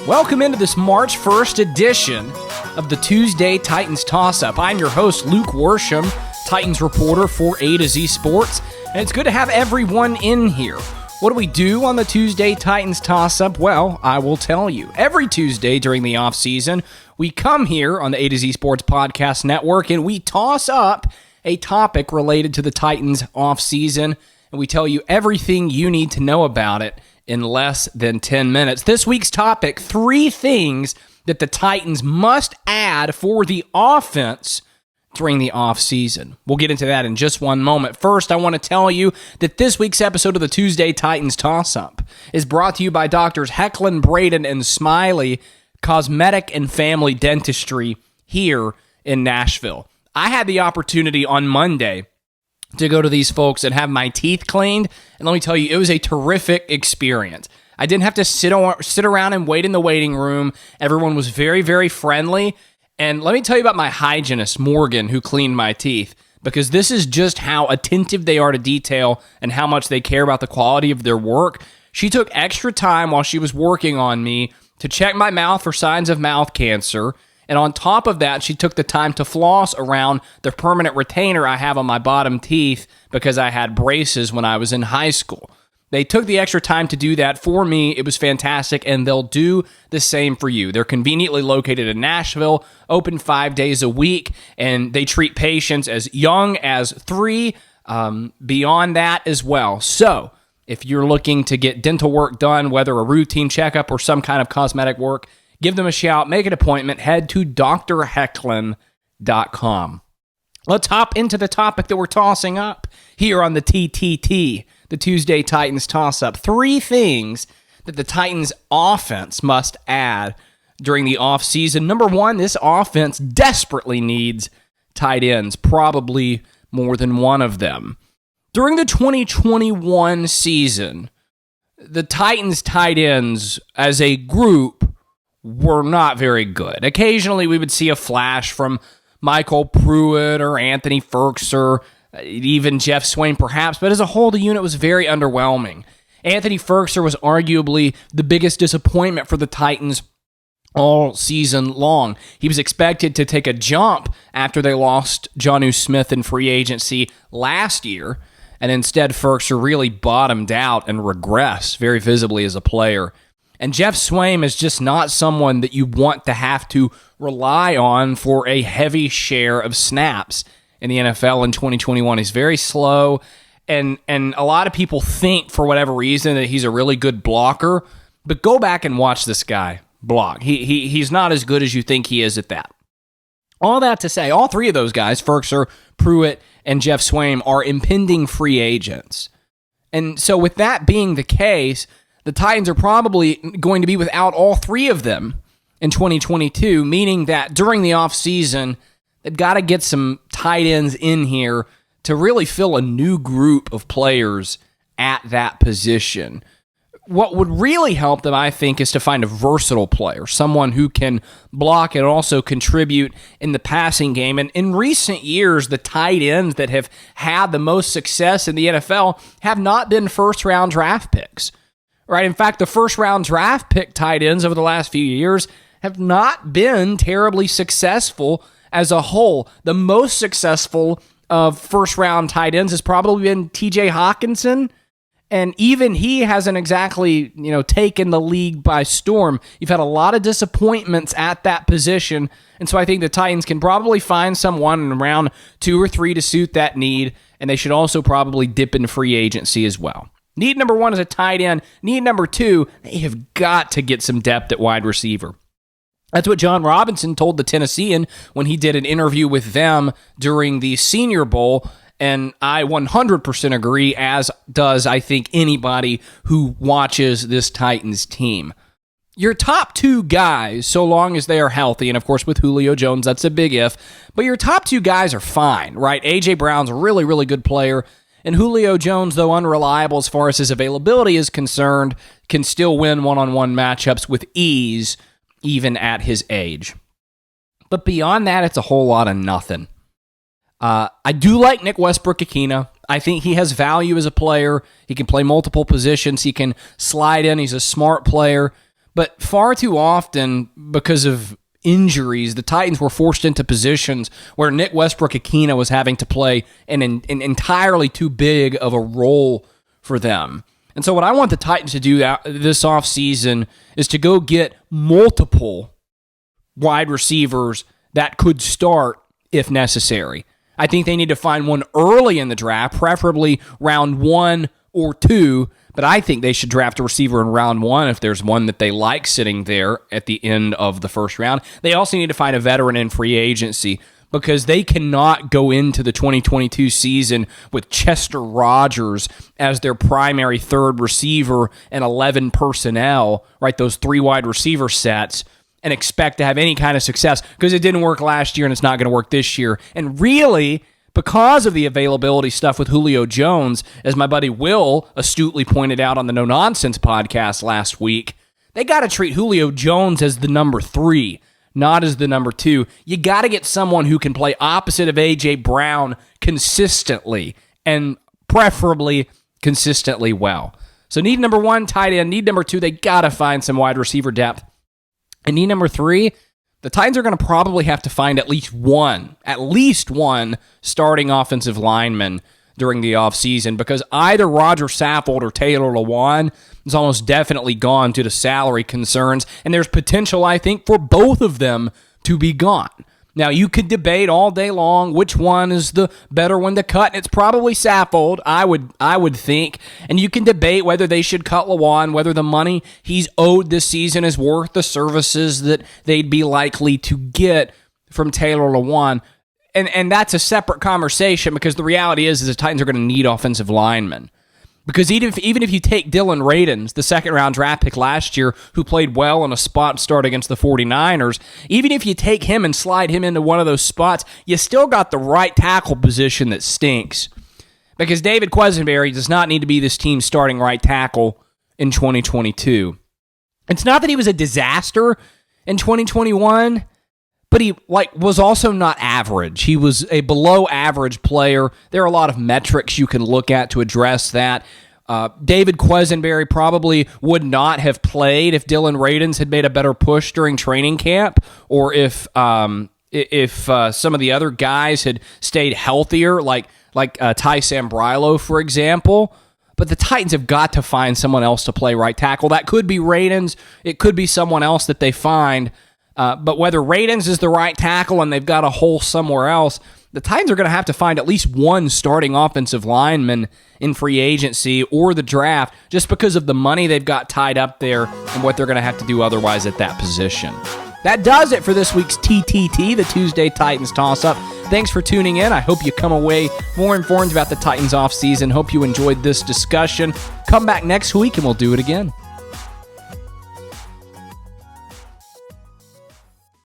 Welcome into this March 1st edition of the Tuesday Titans Tossup. I'm your host, Luke Worsham, Titans reporter for A to Z Sports, and it's good to have everyone in here. What do we do on the Tuesday Titans Tossup? Well, I will tell you. Every Tuesday during the offseason, we come here on the A to Z Sports Podcast Network and we toss up a topic related to the Titans offseason, and we tell you everything you need to know about it in less than 10 minutes. This week's topic, 3 things that the Titans must add for the offense during the offseason. We'll get into that in just one moment. First, I want to tell you that this week's episode of the Tuesday Titans Tossup is brought to you by Doctors Hecklin, Braden, and Smiley Cosmetic and Family Dentistry here in Nashville. I had the opportunity on Monday to go to these folks and have my teeth cleaned, and let me tell you, it was a terrific experience. I didn't have to sit around and wait in the waiting room. Everyone was very, very friendly, and let me tell you about my hygienist, Morgan, who cleaned my teeth, because this is just how attentive they are to detail and how much they care about the quality of their work. She took extra time while she was working on me to check my mouth for signs of mouth cancer. And on top of that, she took the time to floss around the permanent retainer I have on my bottom teeth because I had braces when I was in high school. They took the extra time to do that for me. It was fantastic, and they'll do the same for you. They're conveniently located in Nashville, open 5 days a week, and they treat patients as young as 3, beyond that as well. So if you're looking to get dental work done, whether a routine checkup or some kind of cosmetic work, give them a shout, make an appointment, head to drhecklin.com. Let's hop into the topic that we're tossing up here on the TTT, the Tuesday Titans Tossup. 3 things that the Titans offense must add during the offseason. Number 1, this offense desperately needs tight ends, probably more than one of them. During the 2021 season, the Titans tight ends as a group were not very good. Occasionally, we would see a flash from Michael Pruitt or Anthony Ferks or even Jeff Swain, perhaps, but as a whole, the unit was very underwhelming. Anthony Ferkser was arguably the biggest disappointment for the Titans all season long. He was expected to take a jump after they lost Jonnu Smith in free agency last year, and instead Ferkser really bottomed out and regressed very visibly as a player. And Jeff Swain is just not someone that you want to have to rely on for a heavy share of snaps in the NFL in 2021. He's very slow, and a lot of people think, for whatever reason, that he's a really good blocker. But go back and watch this guy block. He's not as good as you think he is at that. All that to say, all 3 of those guys, Ferkser, Pruitt, and Jeff Swain, are impending free agents. And so with that being the case, the Titans are probably going to be without all 3 of them in 2022, meaning that during the offseason, they've got to get some tight ends in here to really fill a new group of players at that position. What would really help them, I think, is to find a versatile player, someone who can block and also contribute in the passing game. And in recent years, the tight ends that have had the most success in the NFL have not been first-round draft picks. Right? In fact, the first-round draft pick tight ends over the last few years have not been terribly successful as a whole. The most successful of first-round tight ends has probably been T.J. Hawkinson, and even he hasn't exactly, taken the league by storm. You've had a lot of disappointments at that position, and so I think the Titans can probably find someone in round 2 or 3 to suit that need, and they should also probably dip in free agency as well. Need number 1 is a tight end. Need number 2, they have got to get some depth at wide receiver. That's what John Robinson told the Tennessean when he did an interview with them during the Senior Bowl, and I 100% agree, as does, I think, anybody who watches this Titans team. Your top 2 guys, so long as they are healthy, and of course with Julio Jones, that's a big if, but your top 2 guys are fine, right? A.J. Brown's a really, really good player. And Julio Jones, though unreliable as far as his availability is concerned, can still win one-on-one matchups with ease, even at his age. But beyond that, it's a whole lot of nothing. I do like Nick Westbrook-Ikhine. I think he has value as a player. He can play multiple positions. He can slide in. He's a smart player. But far too often, because of injuries, the Titans were forced into positions where Nick Westbrook-Akina was having to play an entirely too big of a role for them. And so what I want the Titans to do this offseason is to go get multiple wide receivers that could start if necessary. I think they need to find one early in the draft, preferably round 1 or 2, but I think they should draft a receiver in round 1 if there's one that they like sitting there at the end of the first round. They also need to find a veteran in free agency because they cannot go into the 2022 season with Chester Rogers as their primary third receiver and 11 personnel, right? Those 3 wide receiver sets, and expect to have any kind of success because it didn't work last year and it's not going to work this year. And really, because of the availability stuff with Julio Jones, as my buddy Will astutely pointed out on the No Nonsense podcast last week, they got to treat Julio Jones as the number 3, not as the number 2. You got to get someone who can play opposite of A.J. Brown consistently and preferably consistently well. So need number 1, tight end. Need number 2, they got to find some wide receiver depth. And need number 3, the Titans are going to probably have to find at least one starting offensive lineman during the offseason because either Roger Saffold or Taylor Lewan is almost definitely gone due to salary concerns, and there's potential, I think, for both of them to be gone. Now, you could debate all day long which one is the better one to cut, and it's probably Saffold, I would think. And you can debate whether they should cut Lewan, whether the money he's owed this season is worth the services that they'd be likely to get from Taylor Lewan. And that's a separate conversation because the reality is the Titans are going to need offensive linemen. Because even if you take Dylan Radins, the second-round draft pick last year, who played well in a spot start against the 49ers, even if you take him and slide him into one of those spots, you still got the right tackle position that stinks. Because David Quesenberry does not need to be this team's starting right tackle in 2022. It's not that he was a disaster in 2021, but he was also not average. He was a below-average player. There are a lot of metrics you can look at to address that. David Quesenberry probably would not have played if Dylan Radins had made a better push during training camp, or if some of the other guys had stayed healthier, like Ty Sambrilo, for example. But the Titans have got to find someone else to play right tackle. That could be Radins. It could be someone else that they find. But whether Radins is the right tackle and they've got a hole somewhere else, the Titans are going to have to find at least one starting offensive lineman in free agency or the draft just because of the money they've got tied up there and what they're going to have to do otherwise at that position. That does it for this week's TTT, the Tuesday Titans Tossup. Thanks for tuning in. I hope you come away more informed about the Titans offseason. Hope you enjoyed this discussion. Come back next week and we'll do it again.